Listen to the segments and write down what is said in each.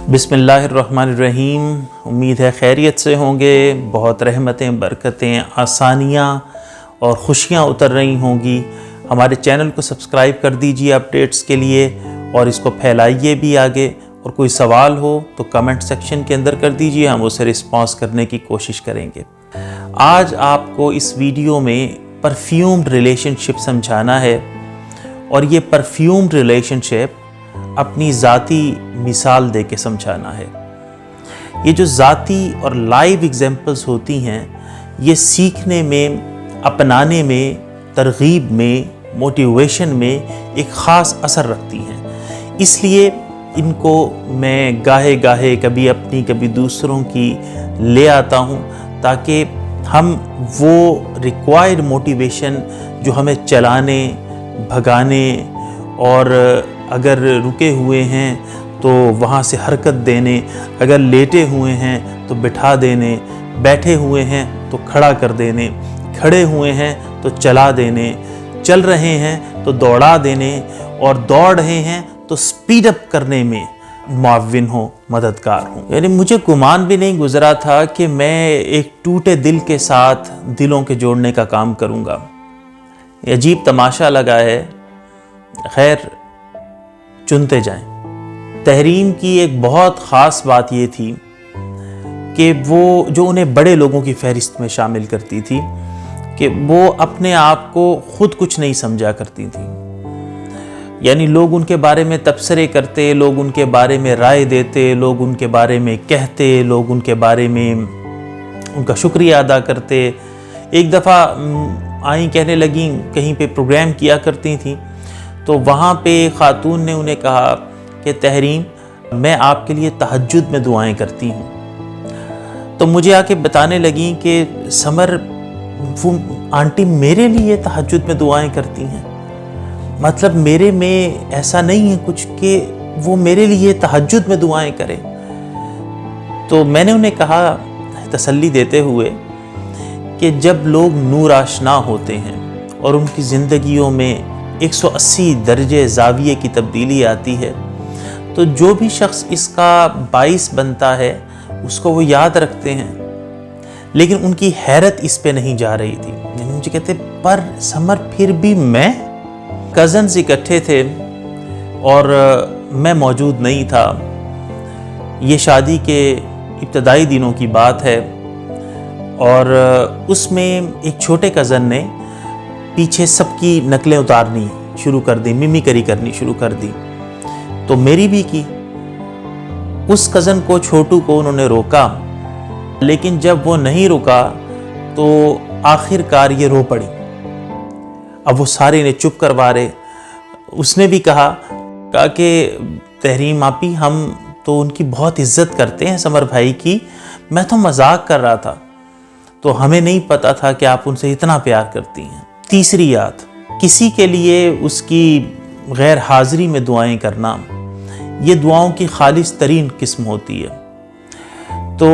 बिस्मिल्लाहिर्रहमानिर्रहीम। उम्मीद है खैरियत से होंगे। बहुत रहमतें, बरकतें, आसानियाँ और ख़ुशियाँ उतर रही होंगी। हमारे चैनल को सब्सक्राइब कर दीजिए अपडेट्स के लिए और इसको फैलाइए भी आगे। और कोई सवाल हो तो कमेंट सेक्शन के अंदर कर दीजिए, हम उसे रिस्पॉन्स करने की कोशिश करेंगे। आज आपको इस वीडियो में परफ्यूम्ड रिलेशनशिप समझाना है और ये परफ्यूम्ड रिलेशनशिप अपनी ज़ाती मिसाल दे के समझाना है। ये जो ज़ाती और लाइव एग्जाम्पल्स होती हैं, ये सीखने में, अपनाने में, तरगीब में, मोटिवेशन में एक ख़ास असर रखती हैं। इसलिए इनको मैं गाहे गाहे कभी अपनी कभी दूसरों की ले आता हूँ, ताकि हम वो रिक्वायर्ड मोटिवेशन जो हमें चलाने, भगाने और अगर रुके हुए हैं तो वहाँ से हरकत देने, अगर लेटे हुए हैं तो बिठा देने, बैठे हुए हैं तो खड़ा कर देने, खड़े हुए हैं तो चला देने, चल रहे हैं तो दौड़ा देने और दौड़ रहे हैं तो स्पीड अप करने में मुआविन हो, मददगार हो। यानी मुझे गुमान भी नहीं गुजरा था कि मैं एक टूटे दिल के साथ दिलों के जोड़ने का काम करूँगा। अजीब तमाशा लगा है। खैर, चुनते जाएं। तहरीम की एक बहुत ख़ास बात ये थी कि वो जो उन्हें बड़े लोगों की फहरिस्त में शामिल करती थी कि वो अपने आप को खुद कुछ नहीं समझा करती थी। यानी लोग उनके बारे में तबसरे करते, लोग उनके बारे में राय देते, लोग उनके बारे में कहते, लोग उनके बारे में उनका शुक्रिया अदा करते। एक दफ़ा आई कहने लगी, कहीं पे प्रोग्राम किया करती थी, तो वहाँ पे ख़ातून ने उन्हें कहा कि तहरीम, मैं आपके लिए तहज्जुद में दुआएं करती हूँ। तो मुझे आके बताने लगी कि समर, वो आंटी मेरे लिए तहज्जुद में दुआएं करती हैं, मतलब मेरे में ऐसा नहीं है कुछ कि वो मेरे लिए तहज्जुद में दुआएं करें। तो मैंने उन्हें कहा तसल्ली देते हुए कि जब लोग नूर आशना होते हैं और उनकी ज़िंदगियों में 180 दर्जे ज़ाविये की तब्दीली आती है, तो जो भी शख्स इसका बाइस बनता है उसको वो याद रखते हैं। लेकिन उनकी हैरत इस पे नहीं जा रही थी। मुझे कहते, पर समर फिर भी मैं, कज़न्स इकट्ठे थे और मैं मौजूद नहीं था। ये शादी के इब्तदाई दिनों की बात है और उसमें एक छोटे कज़न ने पीछे सबकी नकलें उतारनी शुरू कर दी, मिमिक्री करनी शुरू कर दी, तो मेरी भी की। उस कज़न को, छोटू को उन्होंने रोका, लेकिन जब वो नहीं रुका तो आखिरकार ये रो पड़ी। अब वो सारे ने चुप करवा रहे। उसने भी कहा कि तहरीम आपी, हम तो उनकी बहुत इज्जत करते हैं समर भाई की, मैं तो मजाक कर रहा था, तो हमें नहीं पता था कि आप उनसे इतना प्यार करती हैं। तीसरी याद, किसी के लिए उसकी गैर हाज़िरी में दुआएं करना, ये दुआओं की खालिस तरीन किस्म होती है। तो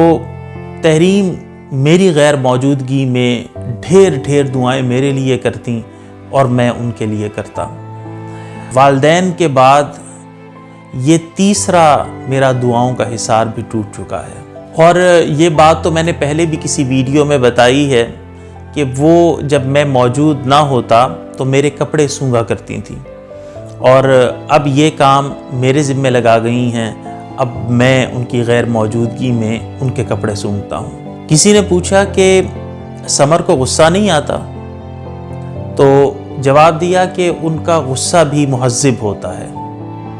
तहरीम मेरी गैर मौजूदगी में ढेर ढेर दुआएं मेरे लिए करती और मैं उनके लिए करता। वालिदैन के बाद ये तीसरा मेरा दुआओं का हिसार भी टूट चुका है। और ये बात तो मैंने पहले भी किसी वीडियो में बताई है कि वो जब मैं मौजूद ना होता तो मेरे कपड़े सूंघा करती थी, और अब ये काम मेरे ज़िम्मे लगा गई हैं। अब मैं उनकी गैर मौजूदगी में उनके कपड़े सूंघता हूँ। किसी ने पूछा कि समर को गुस्सा नहीं आता, तो जवाब दिया कि उनका गुस्सा भी मुहज़्ज़िब होता है।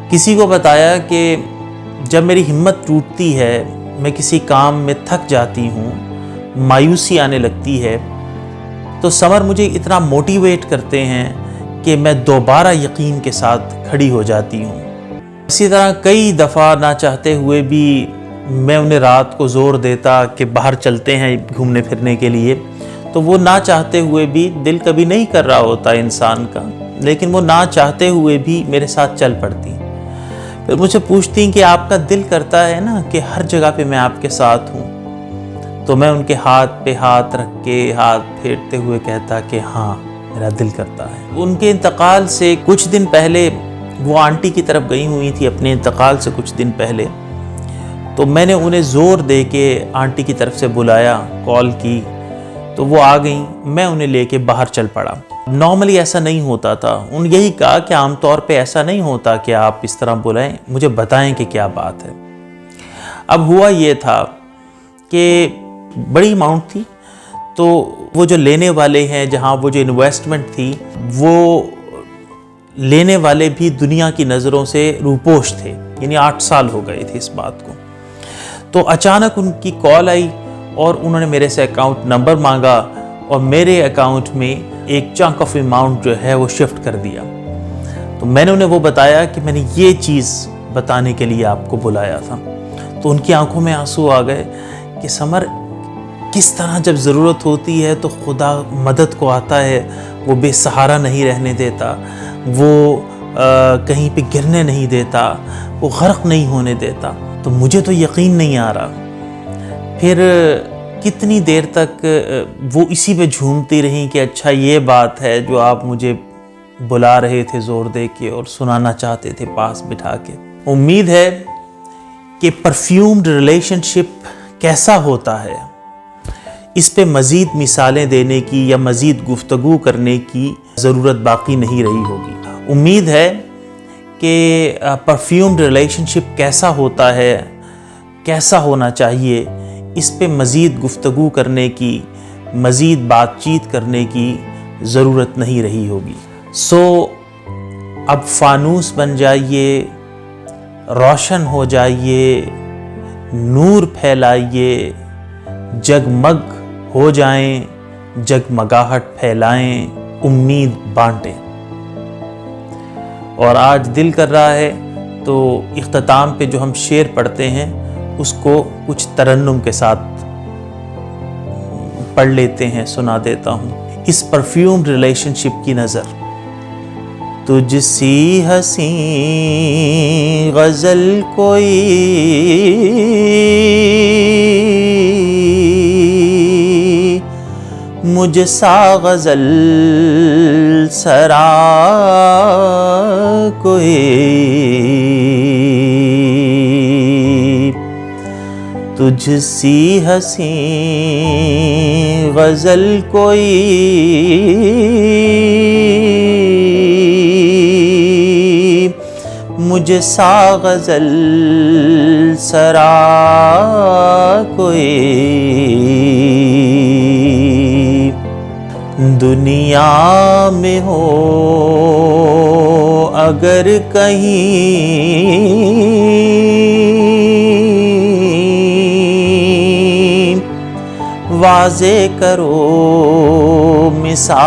किसी को बताया कि जब मेरी हिम्मत टूटती है, मैं किसी काम में थक जाती हूँ, मायूसी आने लगती है, तो समर मुझे इतना मोटिवेट करते हैं कि मैं दोबारा यकीन के साथ खड़ी हो जाती हूँ। इसी तरह कई दफ़ा ना चाहते हुए भी मैं उन्हें रात को ज़ोर देता कि बाहर चलते हैं घूमने फिरने के लिए, तो वो ना चाहते हुए भी, दिल कभी नहीं कर रहा होता इंसान का, लेकिन वो ना चाहते हुए भी मेरे साथ चल पड़ती। फिर मुझे पूछती कि आपका दिल करता है ना कि हर जगह पे मैं आपके साथ हूँ, तो मैं उनके हाथ पे हाथ रख के, हाथ फेरते हुए कहता कि हाँ, मेरा दिल करता है। उनके इंतकाल से कुछ दिन पहले वो आंटी की तरफ गई हुई थी, अपने इंतकाल से कुछ दिन पहले, تو میں نے انہیں زور دے کے آنٹی کی طرف سے بلایا، کال کی، تو وہ آ گئیں، میں انہیں لے کے باہر چل پڑا۔ نارملی ایسا نہیں ہوتا تھا، ان یہی کہا کہ عام طور پہ ایسا نہیں ہوتا کہ آپ اس طرح بلائیں، مجھے بتائیں کہ کیا بات ہے۔ اب ہوا یہ تھا کہ بڑی اماؤنٹ تھی، تو وہ جو لینے والے ہیں، جہاں وہ جو انویسٹمنٹ تھی، وہ لینے والے بھی دنیا کی نظروں سے روپوش تھے، یعنی 8 سال ہو گئے تھے اس بات کو۔ تو اچانک ان کی کال آئی اور انہوں نے میرے سے اکاؤنٹ نمبر مانگا اور میرے اکاؤنٹ میں ایک چنک آف اماؤنٹ جو ہے وہ شفٹ کر دیا۔ تو میں نے انہیں وہ بتایا کہ میں نے یہ چیز بتانے کے لیے آپ کو بلایا تھا۔ تو ان کی آنکھوں میں آنسو آ گئے کہ سمر، کس طرح جب ضرورت ہوتی ہے تو خدا مدد کو آتا ہے، وہ بے سہارا نہیں رہنے دیتا، وہ کہیں پہ گرنے نہیں دیتا، وہ غرق نہیں ہونے دیتا۔ تو مجھے تو یقین نہیں آ رہا۔ پھر کتنی دیر تک وہ اسی پہ جھومتی رہیں کہ اچھا یہ بات ہے جو آپ مجھے بلا رہے تھے زور دے کے اور سنانا چاہتے تھے پاس بٹھا کے۔ امید ہے کہ پرفیومڈ ریلیشن شپ کیسا ہوتا ہے، اس پہ مزید مثالیں دینے کی یا مزید گفتگو کرنے کی ضرورت باقی نہیں رہی ہوگی۔ امید ہے کہ پرفیومڈ ریلیشن شپ کیسا ہوتا ہے، کیسا ہونا چاہیے، اس پہ مزید گفتگو کرنے کی، مزید بات چیت کرنے کی ضرورت نہیں رہی ہوگی۔ اب فانوس بن جائیے، روشن ہو جائیے، نور پھیلائیے، جگمگ ہو جائیں، جگمگاہٹ پھیلائیں، امید بانٹیں۔ اور آج دل کر رہا ہے تو اختتام پہ جو ہم شعر پڑھتے ہیں اس کو کچھ ترنم کے ساتھ پڑھ لیتے ہیں، سنا دیتا ہوں۔ اس پرفیوم ریلیشن شپ کی نظر، تجھ سی حسین غزل کوئی مجھ سا غزل سرا کوئی، تجھ سی حسین غزل کوئی مجھ سا غزل سرا کوئی، دنیا میں ہو اگر کہیں واضح کرو مثال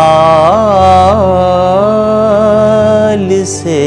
سے،